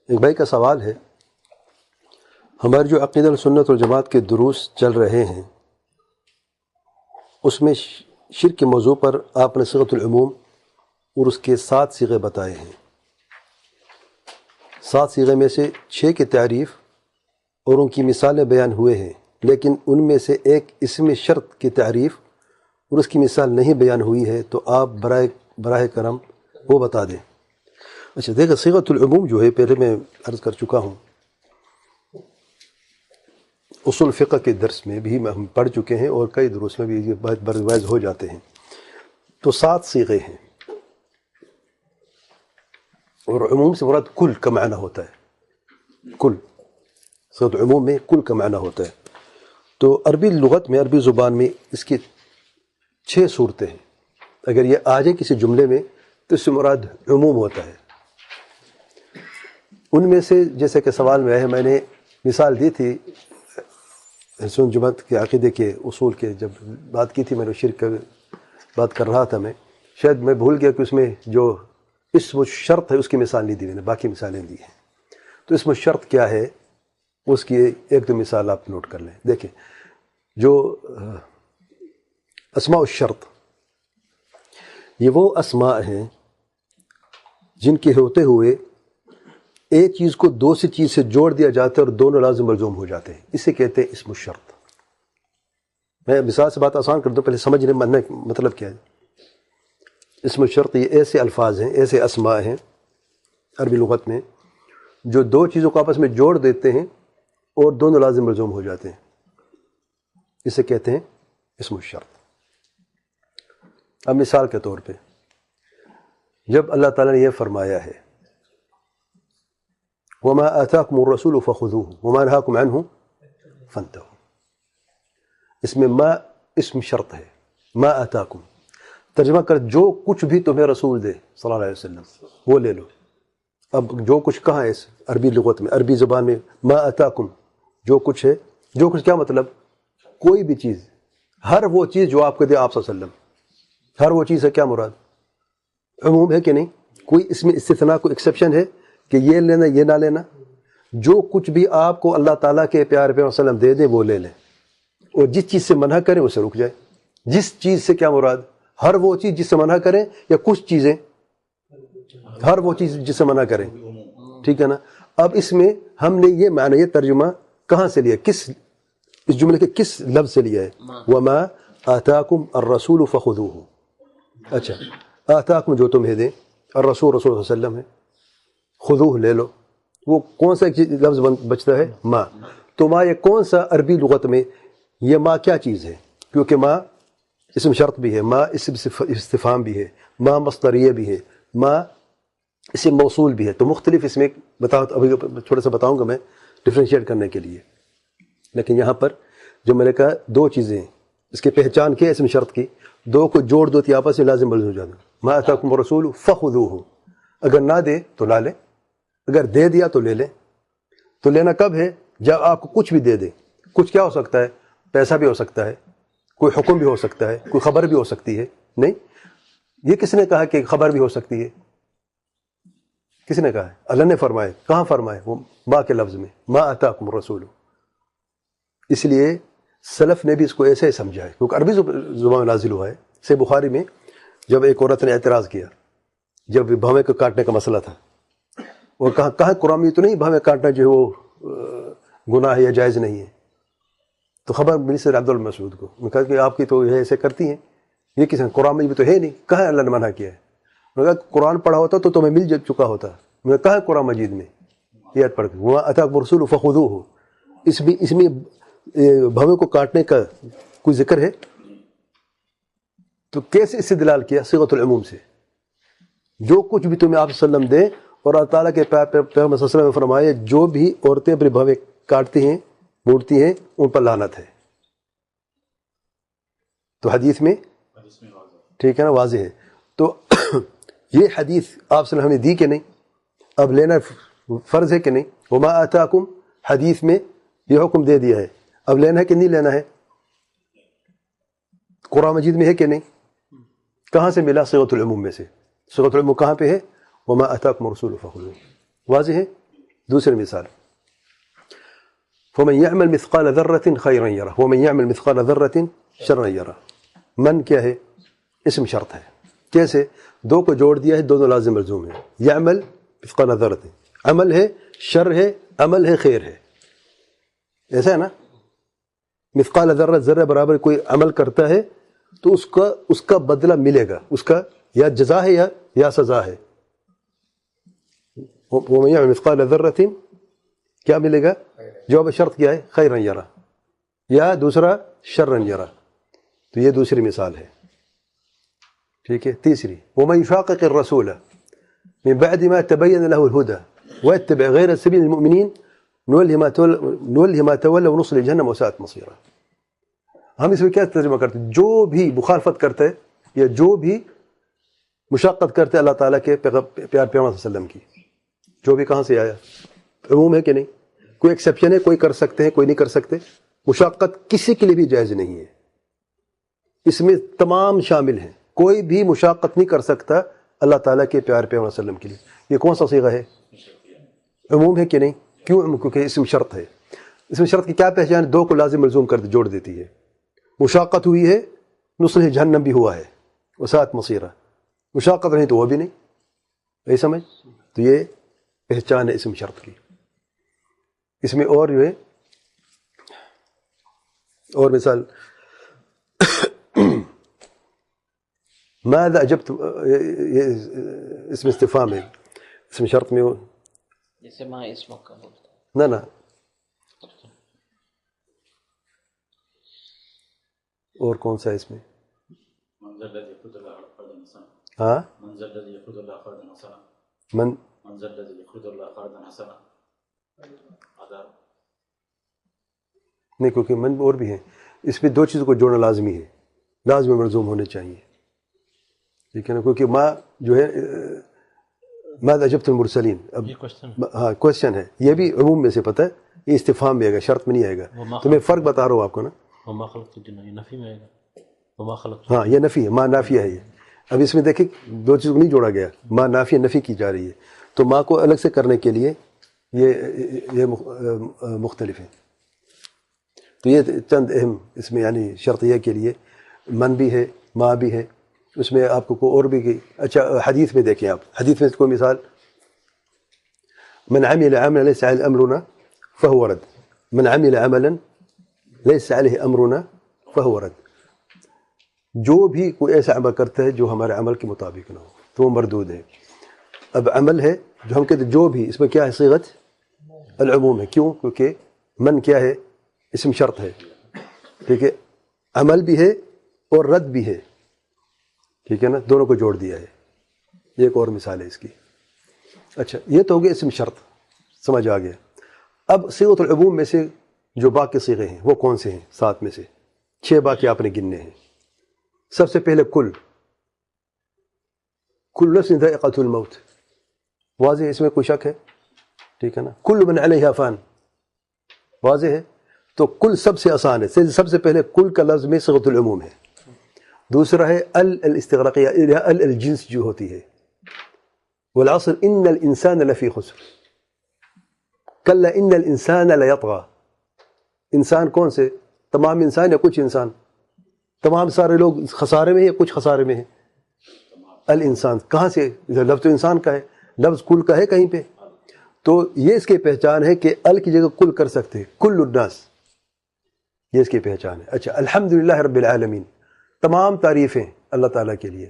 ایک بھائی کا سوال ہے، ہمارے جو عقیدہ سنت والجماعت کے دروس چل رہے ہیں اس میں شرک کے موضوع پر آپ نے صیغۃ العموم اور اس کے 7 صیغے بتائے ہیں. 7 صیغے میں سے 6 کی تعریف اور ان کی مثالیں بیان ہوئے ہیں، لیکن ان میں سے ایک اسم شرط کی تعریف اور اس کی مثال نہیں بیان ہوئی ہے، تو آپ براہ کرم وہ بتا دیں. اچھا دیکھیں، صیغۃ العموم جو ہے پہلے میں عرض کر چکا ہوں، اصول فقہ کے درس میں بھی ہم پڑھ چکے ہیں اور کئی دروس میں بھی یہ بات بروائز ہو جاتے ہیں. تو 7 صیغے ہیں، اور عموم سے مراد کل کا معنی ہوتا ہے. کل، صیغۃ العموم میں کل کا معنی ہوتا ہے. تو عربی لغت میں، عربی زبان میں اس کی 6 صورتیں ہیں. اگر یہ آ جائے کسی جملے میں تو اس سے مراد عموم ہوتا ہے. ان میں سے جیسے کہ سوال میں ہے، میں نے مثال دی تھی سنت جماعت کے عقیدے کے اصول کے، جب بات کی تھی میں نے شرک کا بات کر رہا تھا. میں شاید میں بھول گیا کہ اس میں جو اسم شرط ہے اس کی مثال نہیں دی میں نے، باقی مثالیں دی ہیں. تو اسم شرط کیا ہے اس کی 1-2 مثال آپ نوٹ کر لیں. دیکھیں، جو اسماء الشرط، یہ وہ اسماء ہیں جن کے ہوتے ہوئے ایک چیز کو دوسری چیز سے جوڑ دیا جاتا ہے اور دونوں لازم ملزوم ہو جاتے ہیں. اسے کہتے ہیں اسم الشرط. میں مثال سے بات آسان کر دوں، پہلے سمجھنے مطلب کیا ہے. اسم الشرط یہ ایسے الفاظ ہیں، ایسے اسماء ہیں عربی لغت میں جو 2 چیزوں کو آپس میں جوڑ دیتے ہیں اور دونوں لازم ملزوم ہو جاتے ہیں. اسے کہتے ہیں اسم الشرط. اب مثال کے طور پہ جب اللہ تعالیٰ نے یہ فرمایا ہے وَمَا آتَاكُمُ الرَّسُولُ فَخُذُوهُ وَمَا نَهَاكُمْ عَنْهُ فَانْتَهُوا. اس میں ما اسم شرط ہے. ما آتاکم، ترجمہ کر جو کچھ بھی تمہیں رسول دے صلی اللہ علیہ وسلم وہ لے لو. اب جو کچھ کہاں ہے اس عربی لغت میں، عربی زبان میں ما آتاکم جو کچھ ہے. جو کچھ کیا مطلب؟ کوئی بھی چیز، ہر وہ چیز جو آپ کو دے آپ صلی اللہ علیہ وسلم، ہر وہ چیز ہے. کیا مراد؟ عموم ہے کہ نہیں؟ کوئی اس میں استثناء، کوئی ایکسیپشن ہے کہ یہ لینا یہ نہ لینا؟ جو کچھ بھی آپ کو اللہ تعالیٰ کے پیارے پیغمبر صلی اللہ علیہ وسلم دے دیں وہ لے لیں، اور جس چیز سے منع کریں اسے رک جائے. جس چیز سے کیا مراد؟ ہر وہ چیز جس سے منع کریں یا کچھ چیزیں؟ ہر وہ چیز جس سے منع کریں. ٹھیک ہے نا؟ اب اس میں ہم نے یہ معنی، یہ ترجمہ کہاں سے لیا؟ اس جملے کے کس لفظ سے لیا ہے؟ وَمَا آتَاكُمْ الرَّسُولُ فَخُذُوهُ. اچھا، آتاکم جو تمہیں دیں، الرسول رسول صلی اللہ علیہ وسلم ہے، خذوہ لے لو. وہ کون سا لفظ بچتا ہے؟ ما. تو ما یہ کون سا عربی لغت میں، یہ ما کیا چیز ہے؟ کیونکہ ما اسم شرط بھی ہے، ما اسم استفہام بھی ہے، ما مصدریہ بھی ہے، ما اسم موصول بھی ہے. تو مختلف اس میں بتاؤ، ابھی تھوڑا سا بتاؤں گا میں ڈفرینشیٹ کرنے کے لیے. لیکن یہاں پر جو میں نے کہا 2 چیزیں، اس کی پہچان کیا اسم شرط کی، 2 کو جوڑ دو تو آپس میں لازم ملزوم ہو جانا. ما آتاکم الرسول فخذوہ، اگر نہ دے تو نہ لیں، اگر دے دیا تو لے لیں. تو لینا کب ہے؟ جب آپ کو کچھ بھی دے دے. کچھ کیا ہو سکتا ہے؟ پیسہ بھی ہو سکتا ہے، کوئی حکم بھی ہو سکتا ہے، کوئی خبر بھی ہو سکتی ہے. نہیں، یہ کس نے کہا کہ خبر بھی ہو سکتی ہے؟ کس نے کہا ہے؟ اللہ نے فرمائے. کہاں فرمائے؟ وہ ما کے لفظ میں، ما آتاکم الرسول. اس لیے سلف نے بھی اس کو ایسے ہی سمجھا ہے، کیونکہ عربی زبان میں نازل ہوا ہے. سے بخاری میں جب ایک عورت نے اعتراض کیا، جب بھویں کو کاٹنے کا مسئلہ تھا، اور کہاں قرآن میں تو نہیں بھویں کاٹنا جو ہے وہ گناہ ہے یا جائز نہیں ہے. تو خبر ملی سر عبد المسعود کو، میں کہا کہ آپ کی تو یہ ایسے کرتی ہیں، یہ کس نے؟ قرآن میں بھی تو ہے نہیں، کہاں اللہ نے منع کیا ہے؟ میں کہا قرآن پڑھا ہوتا تو تمہیں مل چکا ہوتا. میں کہا ہے قرآن مجید میں یہ آیت پڑھ کے وہاں اتاکم الرسول فخذوہ، اس میں بھویں کو کاٹنے کا کوئی ذکر ہے؟ تو کیسے استدلال کیا؟ صیغۃ العموم سے. جو کچھ بھی تمہیں آپ صلی اللہ علیہ وسلم دے، اور اللہ تعالیٰ کے پیغمبر صلی اللہ علیہ وسلم نے فرمایا جو بھی عورتیں اپنے بھویں کاٹتی ہیں، موڑتی ہیں، ان پر لعنت ہے. تو حدیث میں ٹھیک ہے نا، واضح ہے. تو یہ حدیث آپ صلی اللہ علیہ وسلم نے دی کہ نہیں؟ اب لینا فرض ہے کہ نہیں؟ وما آتاکم حدیث میں یہ حکم دے دیا ہے، اب لینا ہے کہ نہیں لینا ہے؟ قرآن مجید میں ہے کہ نہیں؟ کہاں سے ملا؟ صیغۃ العموم میں سے. صیغۃ العموم کہاں پہ ہے؟ وما آتاکم الرسول فخذوہ. واضح ہے. دوسری مثال فمن يعمل مثقال ذرة خيرا يره ومن يعمل مثقال ذرة شرا يره. من کیا ہے؟ اسم شرط ہے. کیسے؟ دو کو جوڑ دیا ہے, دونوں لازم ملزوم ہے. یعمل مثقال ذرة, عمل ہے, شر ہے, عمل ہے, خیر ہے. ایسا ہے نا؟ مثقال ذرہ, ذرہ برابر کوئی عمل کرتا ہے تو اس کا بدلہ ملے گا, اس کا یا جزا ہے یا سزا ہے. ومن يعمل مثقال ذرة کیا ملے گا؟ جواب شرط کیا ہے؟ خیرا یرا, یا دوسرا شرا یرا. تو یہ دوسری مثال ہے. ٹھیک ہے. تیسری ومن يشاقق الرسول من بعد ما تبين له الهدى ويتبع غير سبيل المؤمنين نوله ما تولى ونصله جهنم وساءت مصيرا. ہم اس میں کیا ترجمہ کرتے ہیں؟ جو بھی مخالفت کرتے ہیں یا جو بھی مشاقت کرتے ہیں اللہ تعالیٰ کے پیار پیغمبر صلی اللہ علیہ وسلم کی, جو بھی کہاں سے آیا, عموم ہے کہ نہیں؟ کوئی ایکسیپشن ہے, کوئی کر سکتے ہیں, کوئی نہیں کر سکتے. مشاقت کسی کے لیے بھی جائز نہیں ہے, اس میں تمام شامل ہیں. کوئی بھی مشاقت نہیں کر سکتا اللہ تعالیٰ کے پیار پیغمبر صلی اللہ علیہ وسلم کے لیے. یہ کون سا صیغہ ہے؟ عموم ہے کہ نہیں؟ کیوں؟ کیونکہ اسم شرط ہے. اسم شرط کی کیا پہچان ہے؟ دو کو لازم ملزوم کر جوڑ دیتی ہے. مشاقت ہوئی ہے, نصل جہنم بھی ہوا ہے, وساعت مصیرہ. مشاقت نہیں تو وہ بھی نہیں. یہی سمجھ؟ تو یہ پہچان ہے اسم شرط کی. اس میں اور جو ہے اور مثال ماذا اجبت, اس میں استفہام ہے. اسم شرط میں جیسے ماں اس موقع نہ اور کون سا ہے اس میں؟ ہاں نہیں, کیونکہ من اور بھی ہیں. اس میں دو چیزوں کو جوڑنا لازمی ہے, لازمی ملزوم ہونے چاہیے. ٹھیک ہے نا؟ کیونکہ ماں جو ہے ماذا اجبت المرسلین, اب ہاں کوشچن ہے, یہ بھی عموم میں سے پتہ ہے, یہ استفہام میں آئے گا, شرط میں نہیں آئے گا. تو میں فرق بتا رہا ہوں آپ کو نا. ہاں یہ نفی ہے, ماں نافیہ ہے. یہ اب اس میں دیکھیں دو چیزوں کو نہیں جوڑا گیا, ماں نافیہ نفی کی جا رہی ہے, تو ماں کو الگ سے کرنے کے لیے یہ مختلف ہے. تو یہ چند اہم اس میں یعنی شرطیہ کے لیے من بھی ہے, ماں بھی ہے. اس میں آپ کو اور بھی کی. اچھا حدیث میں دیکھیں آپ, حدیث میں کوئی مثال, من عمل عملا ليس عليه امرنا فهو رد. من عمل عملا ليس عليه امرنا فهو رد. جو بھی کوئی ایسا عمل کرتا ہے جو ہمارے عمل کے مطابق نہ ہو تو وہ مردود ہے. اب عمل ہے جو ہم کہتے ہیں جو بھی, اس میں کیا ہے؟ صیغت العموم ہے. کیوں؟ کیونکہ من کیا ہے؟ اسم شرط ہے. ٹھیک ہے, عمل بھی ہے اور رد بھی ہے. ٹھیک ہے نا, دونوں کو جوڑ دیا ہے. ایک اور مثال ہے اس کی. اچھا یہ تو ہو گیا اسم شرط, سمجھ آ گیا. اب صیغۃ العموم میں سے جو باقی صیغے ہیں وہ کون سے ہیں؟ 7 میں سے 6 باقی آپ نے گننے ہیں. سب سے پہلے کل نفس ذائقۃ الموت, واضح ہے, اس میں کوئی شک ہے؟ ٹھیک ہے نا. کل من علیہا فان, واضح ہے. تو کل سب سے آسان ہے. سب سے پہلے کل کا لفظ میں صیغۃ العموم ہے. دوسرا ہے الاستغراقیہ, الجنس جو ہوتی ہے. والعصر ان الانسان لفی خسر, کلا ان الانسان لیطغی. انسان کون سے؟ تمام انسان یا کچھ انسان؟ تمام سارے لوگ خسارے میں ہیں یا کچھ خسارے میں ہیں؟ الانسان کہاں سے؟ لفظ تو انسان کا ہے, لفظ کل کا ہے کہیں پہ. تو یہ اس کی پہچان ہے کہ ال کی جگہ کل کر سکتے, کل الناس, یہ اس کی پہچان ہے. اچھا الحمدللہ رب العالمین, تمام تعریفیں اللہ تعالیٰ کے لیے.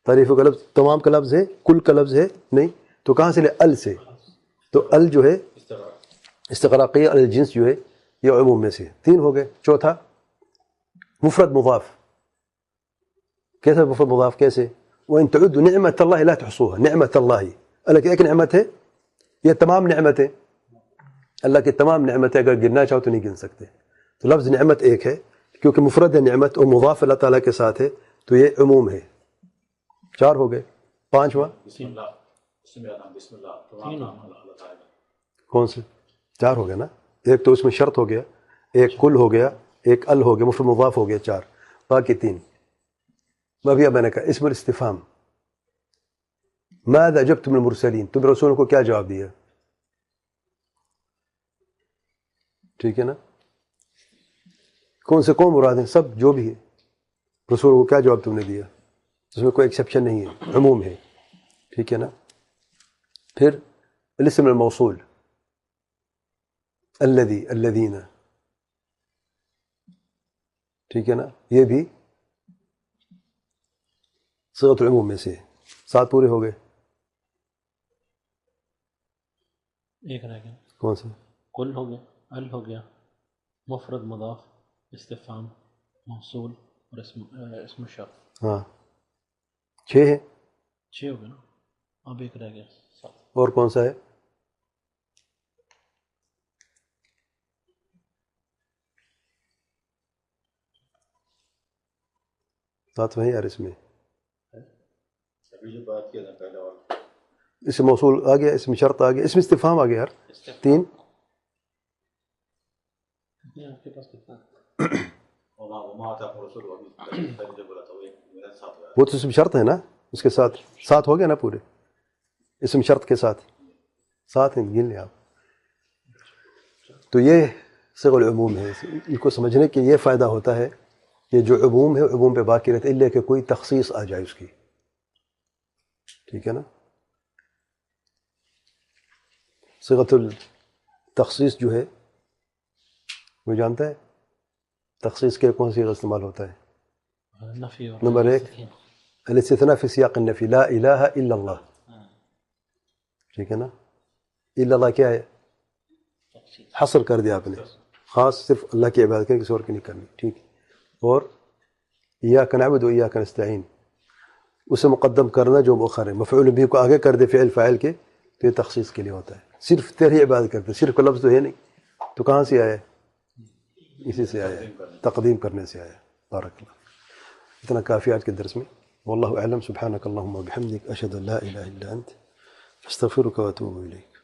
تعریفوں کا لفظ تمام کا لفظ ہے, کل کا لفظ ہے نہیں, تو کہاں سے لے؟ ال سے. تو ال جو ہے استغراقیہ, الجنس جو ہے یہ عموم میں سے 3 ہو گئے. چوتھا مفرد مضاف. کیسے مفرد مضاف؟ کیسے؟ وَإِن تَعُدُّوا نِعْمَةَ اللَّهِ لَا تُحْصُوهَا. نعمت اللہ, اللہ کی ایک نعمت ہے, یہ تمام نعمتیں اللہ کی تمام نعمتیں اگر گننا چاہو تو نہیں گن سکتے. تو لفظ نعمت ایک ہے کیونکہ مفرد ہے نعمت اور مضاف اللہ تعالیٰ کے ساتھ ہے, تو یہ عموم ہے. 4 ہو گئے. 5واں کون سے؟ 4 ہو گیا نا. ایک تو اس میں شرط ہو گیا, ایک کل ہو گیا, ایک ال ہو گیا, مفرد مضاف ہو گیا, 4. باقی 3. ابھی میں نے کہا اسم الاستفہام, ماذا اجبتم المرسلین, تم رسولوں کو کیا جواب دیا؟ ٹھیک ہے نا. کون سے کون مراد ہیں؟ سب جو بھی ہے. رسول کو کیا جواب تم نے دیا؟ اس میں کوئی ایکسیپشن نہیں ہے، عموم ہے. ٹھیک ہے نا. پھر الاسم الموصول الذی، الذین، ٹھیک ہے نا، یہ بھی صيغۃ العموم میں سے ہے. 7 پورے ہو گئے. ایک رہ گیا. کون سے؟ کل ہو گیا، ال ہو گیا، مفرد مضاف، استفہام، موصول اور اسم شرط. ہاں 6 ہے. 6 ہو گیا نا. اب ایک رہ گیا. 7. اور کون سا ہے؟ ساتھ میں یار اس میں ابھی جو بات کیا تھا پہلا والا، اسم موصول آ گیا، اسم شرط آ گیا، اسم استفہام آ گیا یار. 3. آپ کے پاس کتنا؟ وما آتاکم الرسول پہلے جو بولا تھا وہ میرا ساتھ ہوا. وہ تو اسم شرط ہے نا، اس کے ساتھ 7 ہو گیا نا پورے. اسم شرط کے ساتھ 7 ہیں، گن لیں آپ. تو یہ صيغ العموم ہے. ان کو سمجھنے کے یہ فائدہ ہوتا ہے کہ جو عموم ہے عموم پہ باقی رہتے، اللہ کہ کوئی تخصیص آ جائے اس کی. ٹھیک ہے نا. صيغۃ التخصیص جو ہے وہ جانتا ہے تخصیص کے کون سی استعمال ہوتا ہے؟ نفی اور نمبر 1 الاستثناء فی سیاق النفی، لا الہ الا اللہ. ٹھیک ہے نا. الا اللہ کیا ہے؟ حصر کر دیا آپ نے، خاص صرف اللہ کی عبادت کریں، کسی اور کی نہیں کرنی. ٹھیک. اور ایاک نعبد و ایاک نستعین، اسے مقدم کرنا جو مؤخر ہے. مفعول بھی کو آگے کر دے فعل فاعل کے تو یہ تخصیص کے لیے ہوتا ہے. صرف تیری عبادت کرتے، صرف کا لفظ تو ہے نہیں، تو کہاں سے آیا ہے؟ اسی سے آیا ہے، تقدیم کرنے سے آیا. بارک اللہ. اتنا کافی آج کے درس میں. واللہ اعلم. سبحانک اللہم و بحمدک، اشہد ان لا الہ الا انت، استغفرک و اتوب الیک.